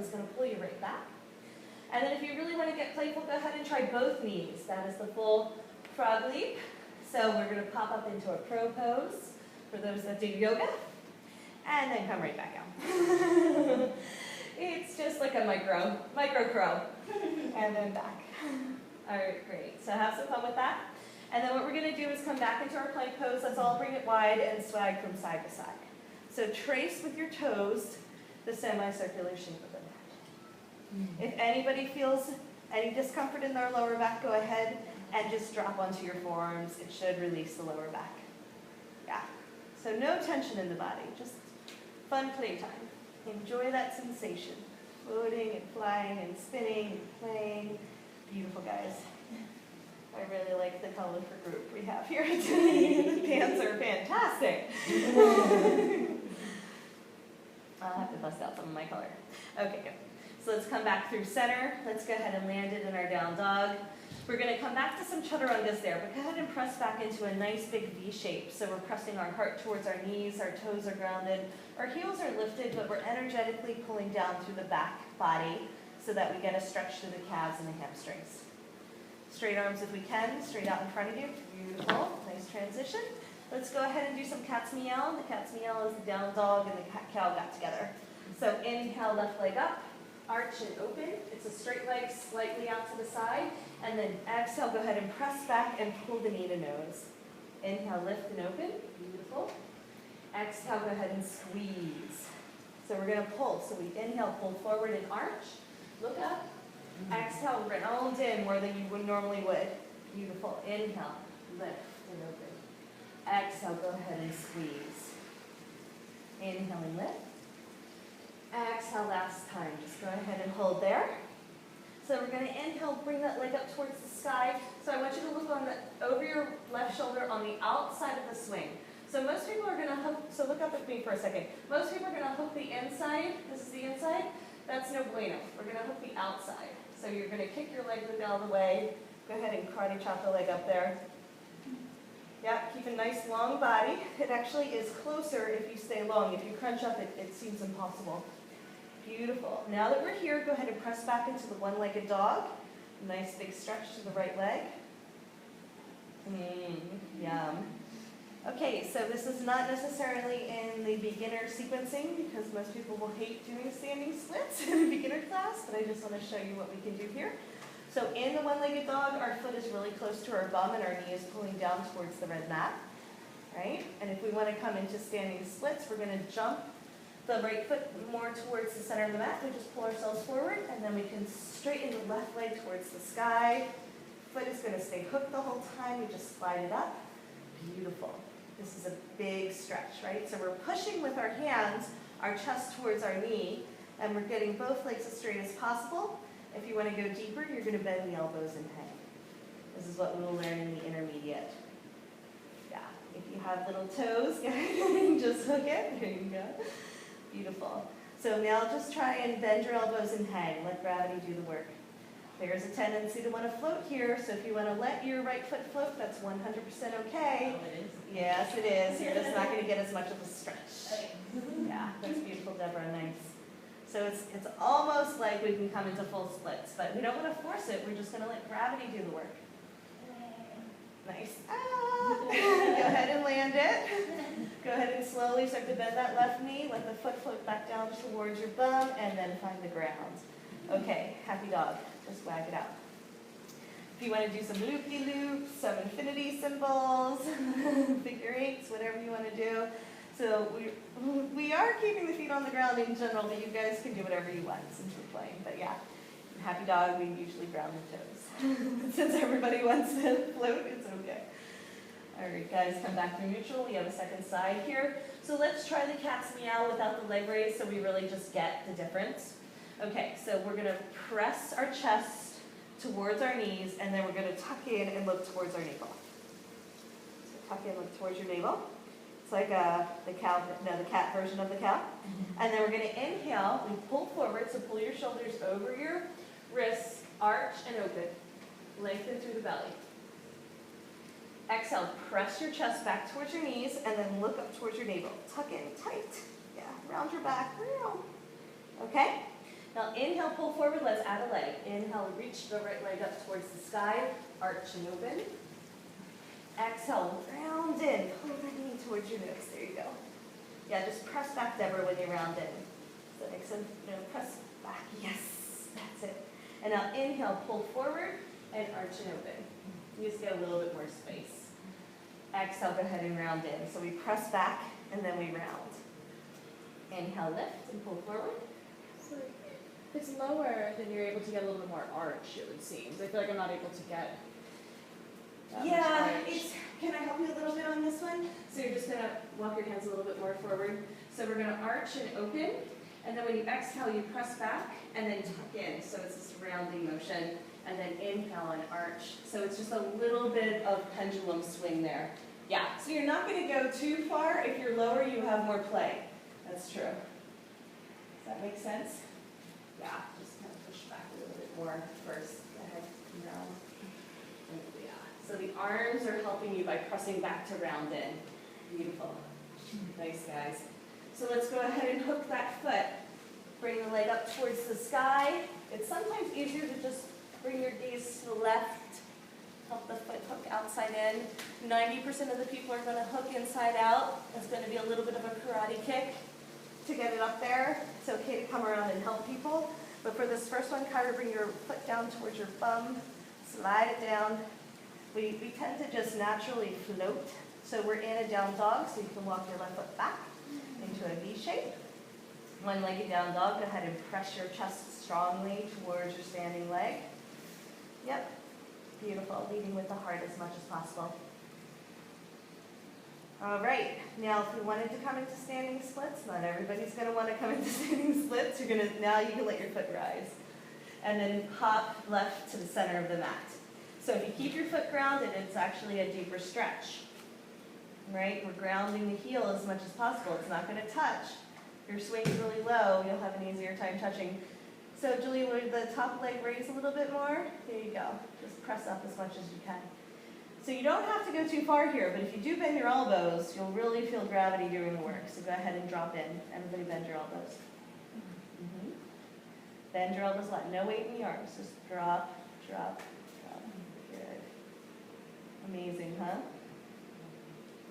is going to pull you right back. And then if you really want to get playful, go ahead and try both knees. That is the full frog leap. So we're going to pop up into a crow pose for those that do yoga. And then come right back out. It's just like a micro crow. And then back. All right, great. So have some fun with that. And then what we're going to do is come back into our plank pose. Let's all bring it wide and swag from side to side. So trace with your toes the semicircular shape of the mat. If anybody feels any discomfort in their lower back, go ahead and just drop onto your forearms. It should release the lower back. Yeah. So no tension in the body, just fun playtime. Enjoy that sensation. Floating and flying and spinning and playing. Beautiful, guys. I really like the colorful group we have here today. The pants are fantastic. I'll have to bust out some of my color. Okay, good. So let's come back through center. Let's go ahead and land it in our down dog. We're going to come back to some chaturangas there, but go ahead and press back into a nice big V shape. So we're pressing our heart towards our knees, our toes are grounded, our heels are lifted, but we're energetically pulling down through the back body so that we get a stretch through the calves and the hamstrings. Straight arms if we can, straight out in front of you. Beautiful, nice transition. Let's go ahead and do some cat's meow. The cat's meow is the down dog and the cat cow got together. So inhale, left leg up, arch and open. It's a straight leg slightly out to the side. And then exhale, go ahead and press back and pull the knee to nose. Inhale, lift and open. Beautiful. Exhale, go ahead and squeeze. So we're going to pull. So we inhale, pull forward and arch. Look up. Exhale, round in more than you would normally would. Beautiful. Inhale, lift and open. Exhale, go ahead and squeeze. Inhale and lift. Exhale, last time. Just go ahead and hold there. So we're going to inhale, bring that leg up towards the sky. So I want you to look on over your left shoulder on the outside of the swing. So most people are going to hook, so look up at me for a second. Most people are going to hook the inside. This is the inside. That's no bueno. We're going to hook the outside. So you're going to kick your leg out of the way. Go ahead and karate chop the leg up there. Yeah, keep a nice long body. It actually is closer if you stay long. If you crunch up, it seems impossible. Beautiful. Now that we're here, go ahead and press back into the one-legged dog. Nice big stretch to the right leg. Yum. Okay, so this is not necessarily in the beginner sequencing because most people will hate doing standing splits in a beginner class, but I just want to show you what we can do here. So in the one-legged dog, our foot is really close to our bum and our knee is pulling down towards the red mat, right? And if we want to come into standing splits, we're going to jump the right foot more towards the center of the mat. We just pull ourselves forward, and then we can straighten the left leg towards the sky. Foot is going to stay hooked the whole time. We just slide it up. Beautiful. This is a big stretch, right? So we're pushing with our hands, our chest towards our knee, and we're getting both legs as straight as possible. If you want to go deeper, you're going to bend the elbows and hang. This is what we will learn in the intermediate. Yeah, if you have little toes, just hook it. There you go. Beautiful. So now just try and bend your elbows and hang. Let gravity do the work. There's a tendency to want to float here, so if you want to let your right foot float, that's 100% okay. Oh, it is? Yes, it is. You're just not going to get as much of a stretch. Yeah, that's beautiful, Deborah. Nice. So it's almost like we can come into full splits, but we don't want to force it. We're just going to let gravity do the work. Nice. Ah. Go ahead and land it. Go ahead and slowly start to bend that left knee. Let the foot float back down towards your bum, and then find the ground. Okay, happy dog. Just wag it out. If you want to do some loop-de-loops, some infinity symbols, figure eights, whatever you want to do. So we are keeping the feet on the ground in general, but you guys can do whatever you want since we're playing. But yeah, happy dog, we usually ground the toes. Since everybody wants to float, it's okay. All right, guys, come back through neutral. We have a second side here. So let's try the cat's meow without the leg raise so we really just get the difference. Okay, so we're going to press our chest towards our knees, and then we're going to tuck in and look towards our navel. So tuck in, look towards your navel. It's like the cat version of the cow. And then we're going to inhale. We pull forward, so pull your shoulders over your wrists, arch and open. Lengthen through the belly. Exhale, press your chest back towards your knees, and then look up towards your navel. Tuck in tight. Yeah, round your back. Okay? Now inhale, pull forward, let's add a leg. Inhale, reach the right leg up towards the sky, arch and open. Exhale, round in, pull the knee towards your nose, there you go. Yeah, just press back, Deborah, when you round in. Does that make sense? No, press back, yes, that's it. And now inhale, pull forward, and arch and open. You just get a little bit more space. Exhale, go ahead and round in. So we press back, and then we round. Inhale, lift, and pull forward. So if it's lower, then you're able to get a little bit more arch, it would seem. I feel like I'm not able to get that much arch. Can I help you a little bit on this one? So you're just going to walk your hands a little bit more forward. So we're going to arch and open, and then when you exhale, you press back, and then tuck in. So it's this rounding motion, and then inhale and arch. So it's just a little bit of pendulum swing there. Yeah, so you're not going to go too far. If you're lower, you have more play. That's true. Does that make sense? Yeah, just kind of push back a little bit more first. Go ahead and round. Yeah. So the arms are helping you by pressing back to round in. Beautiful. Nice, guys. So let's go ahead and hook that foot. Bring the leg up towards the sky. It's sometimes easier to just bring your gaze to the left. Help the foot hook outside in. 90% of the people are going to hook inside out. It's going to be a little bit of a karate kick to get it up there. It's okay to come around and help people. But for this first one, kind of bring your foot down towards your bum. Slide it down. We tend to just naturally float. So we're in a down dog, so you can walk your left foot back into a V shape. One-legged down dog, go ahead and press your chest strongly towards your standing leg. Yep. Beautiful, leading with the heart as much as possible. All right, now if we wanted to come into standing splits, not everybody's going to want to come into standing splits. Now you can let your foot rise. And then hop left to the center of the mat. So if you keep your foot grounded, it's actually a deeper stretch. Right? We're grounding the heel as much as possible. It's not going to touch. If your swing's really low, you'll have an easier time touching. So Julie, would the top leg raise a little bit more? There you go. Just press up as much as you can. So you don't have to go too far here, but if you do bend your elbows, you'll really feel gravity doing the work. So go ahead and drop in. Everybody bend your elbows. Bend your elbows a lot. No weight in the arms. Just drop, drop, drop. Good. Amazing, huh?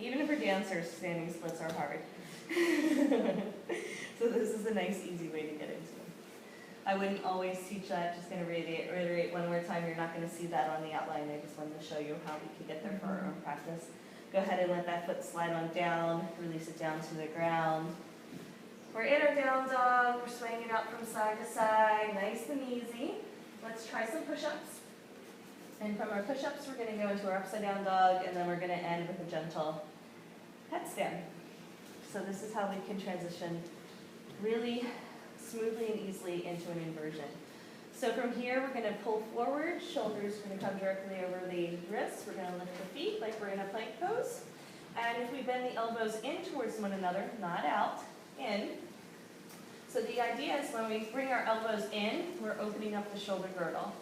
Even for dancers, standing splits are hard. So this is a nice, easy way to get into them. I wouldn't always teach that. Just going to reiterate one more time. You're not going to see that on the outline. I just wanted to show you how we can get there for our own practice. Go ahead and let that foot slide on down. Release it down to the ground. We're in our down dog. We're swaying it out from side to side. Nice and easy. Let's try some push-ups. And from our push-ups, we're going to go into our upside down dog, and then we're going to end with a gentle headstand. So this is how we can transition really smoothly and easily into an inversion. So from here, we're going to pull forward. Shoulders are going to come directly over the wrists. We're going to lift the feet like we're in a plank pose. And if we bend the elbows in towards one another, not out, in. So the idea is when we bring our elbows in, we're opening up the shoulder girdle.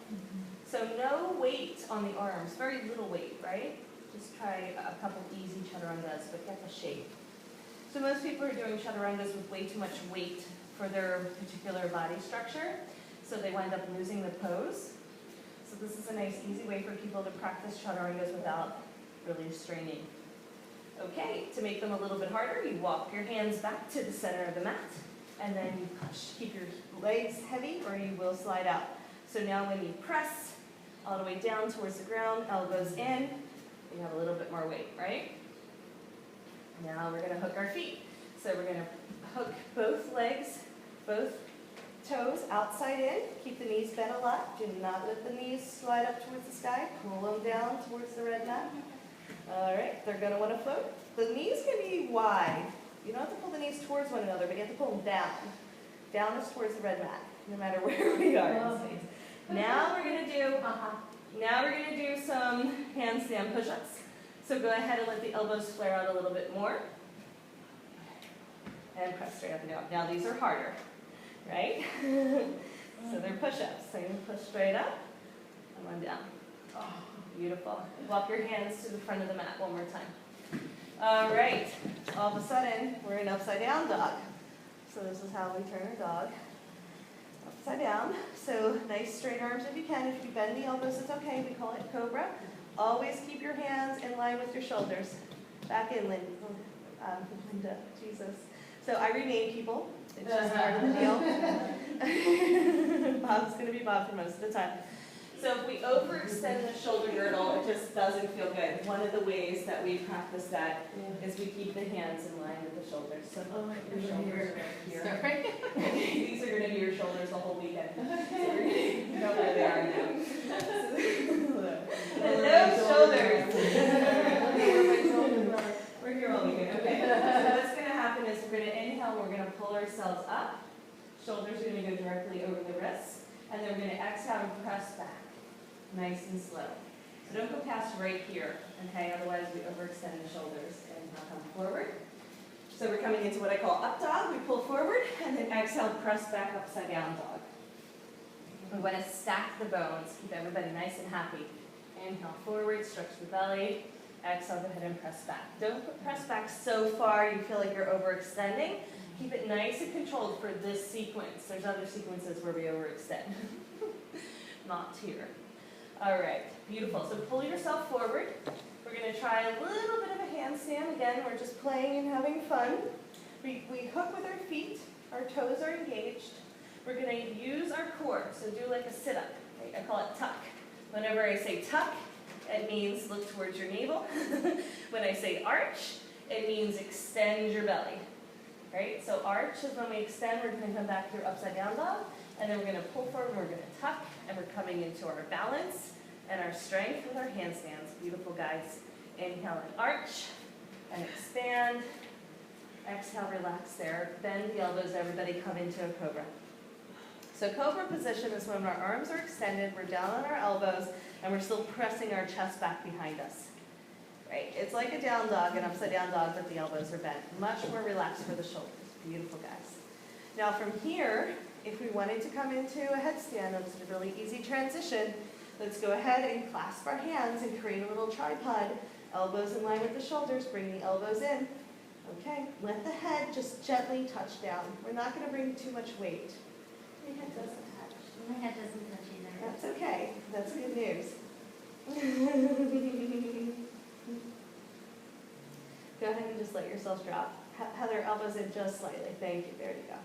So no weight on the arms, very little weight, right? Just try a couple easy chaturangas, but get the shape. So most people are doing chaturangas with way too much weight for their particular body structure, so they wind up losing the pose. So this is a nice, easy way for people to practice chaturangas without really straining. Okay, to make them a little bit harder, you walk your hands back to the center of the mat, and then you push. Keep your legs heavy, or you will slide out. So now when you press all the way down towards the ground, elbows in, you have a little bit more weight, right? Now we're going to hook our feet. So we're going to hook both legs, both toes outside in. Keep the knees bent a lot. Do not let the knees slide up towards the sky. Pull them down towards the red mat. All right, they're going to want to float. The knees can be wide. You don't have to pull the knees towards one another, but you have to pull them down. Down is towards the red mat, no matter where we are in space. Now we're going to do some handstand push-ups. So go ahead and let the elbows flare out a little bit more. And press straight up and down. Now these are harder, right? So they're push-ups. So you push straight up and one down. Oh, beautiful. Walk your hands to the front of the mat one more time. All right. All of a sudden, we're in upside down dog. So this is how we turn our dog. upside down. So nice straight arms if you can. If you bend the elbows, it's okay. We call it cobra. Always keep your hands in line with your shoulders. Back in, Linda. Jesus. So I rename people. It's just part of the deal. Bob's going to be Bob for most of the time. So if we overextend the shoulder girdle, it just doesn't feel good. One of the ways that we practice that is we keep the hands in line with the shoulders. So your shoulders are here. Sorry. These are going to be your shoulders the whole weekend. So we're going to know where they are now. Hello, shoulders. We're here all weekend. Okay. So what's going to happen is we're going to inhale and we're going to pull ourselves up. Shoulders are going to go directly over the wrists. And then we're going to exhale and press back. Nice and slow. So don't go past right here, okay? Otherwise we overextend the shoulders and now come forward. So we're coming into what I call up dog. We pull forward and then exhale, press back upside down dog. We want to stack the bones, keep everybody nice and happy. Inhale forward, stretch the belly. Exhale, go ahead and press back. Don't press back so far you feel like you're overextending. Keep it nice and controlled for this sequence. There's other sequences where we overextend. Not here. All right, beautiful. So pull yourself forward. We're going to try a little bit of a handstand. Again, we're just playing and having fun. We hook with our feet. Our toes are engaged. We're going to use our core. So do like a sit-up. Right? I call it tuck. Whenever I say tuck, it means look towards your navel. When I say arch, it means extend your belly. Right? So arch is when we extend. We're going to come back through upside down dog. And then we're going to pull forward, and we're going to tuck, and we're coming into our balance and our strength with our handstands. Beautiful, guys. Inhale and arch, and expand. Exhale, relax there. Bend the elbows, everybody come into a cobra. So cobra position is when our arms are extended, we're down on our elbows, and we're still pressing our chest back behind us. Right? It's like a down dog, an upside down dog, but the elbows are bent. Much more relaxed for the shoulders. Beautiful, guys. Now from here, if we wanted to come into a headstand, it's a really easy transition. Let's go ahead and clasp our hands and create a little tripod. Elbows in line with the shoulders, bring the elbows in. Okay, let the head just gently touch down. We're not going to bring too much weight. Your head doesn't touch. My head doesn't touch either. That's okay. That's good news. Go ahead and just let yourself drop. Heather, elbows in just slightly. Thank you. There you go.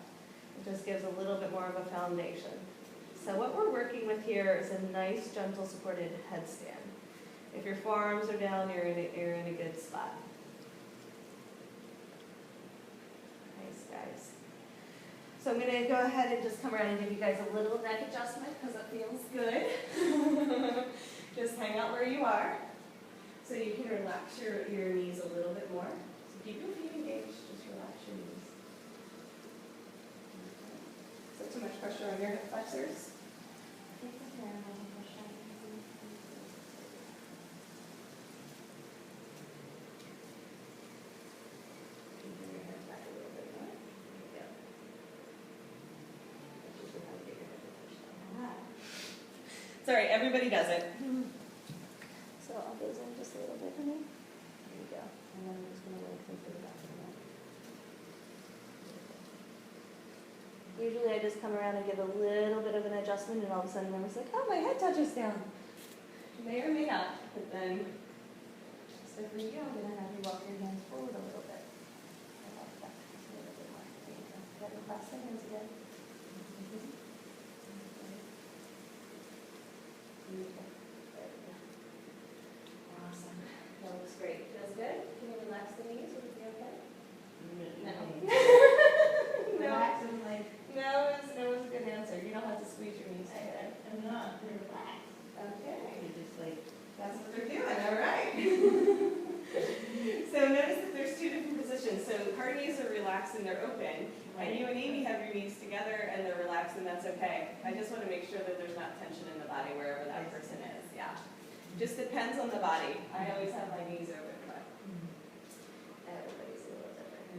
It just gives a little bit more of a foundation. So what we're working with here is a nice, gentle, supported headstand. If your forearms are down, you're in a good spot. Nice, guys. So I'm going to go ahead and just come around and give you guys a little neck adjustment because it feels good. Just hang out where you are. So you can relax your knees a little bit more. So keep your feet engaged, just relax your knees. Is that too much pressure on your hip flexors? Sorry, everybody does it. So elbows in just a little bit, honey. There you go. And then I'm just going to lengthen for the back of the neck. Usually I just come around and give a little bit of an adjustment, and all of a sudden I was like, oh, my head touches down. May or may not, but then, so for you, I'm going to have you walk your hands forward a little bit. And walk back just a little bit more. There you go. Go ahead and clasp the hands again. Beautiful. There we go. Awesome. That looks great. Feels good? Can you relax the knees? Would it be okay? No. Relax and like. No is a good answer. You don't have to squeeze your knees together. I'm not. They're relaxed. Okay. You're just like. That's what they're doing. All right. So notice that there's two different positions. So her knees are relaxed and they're open. And you and Amy have your knees together and they're relaxed, and that's okay. I just want to make sure that there's not tension in the body wherever that person is. Yeah. Just depends on the body. I always have my knees open, but everybody's a little different.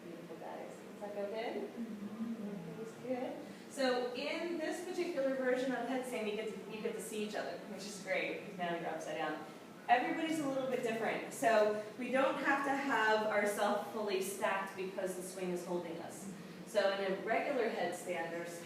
Beautiful, guys. Does that go good? Everything's good. So in this particular version of headstand, you get to see each other, which is great because now you're upside down. Everybody's a little bit different. So we don't have to have ourselves fully stacked because the swing is holding us. So in a regular headstand, there's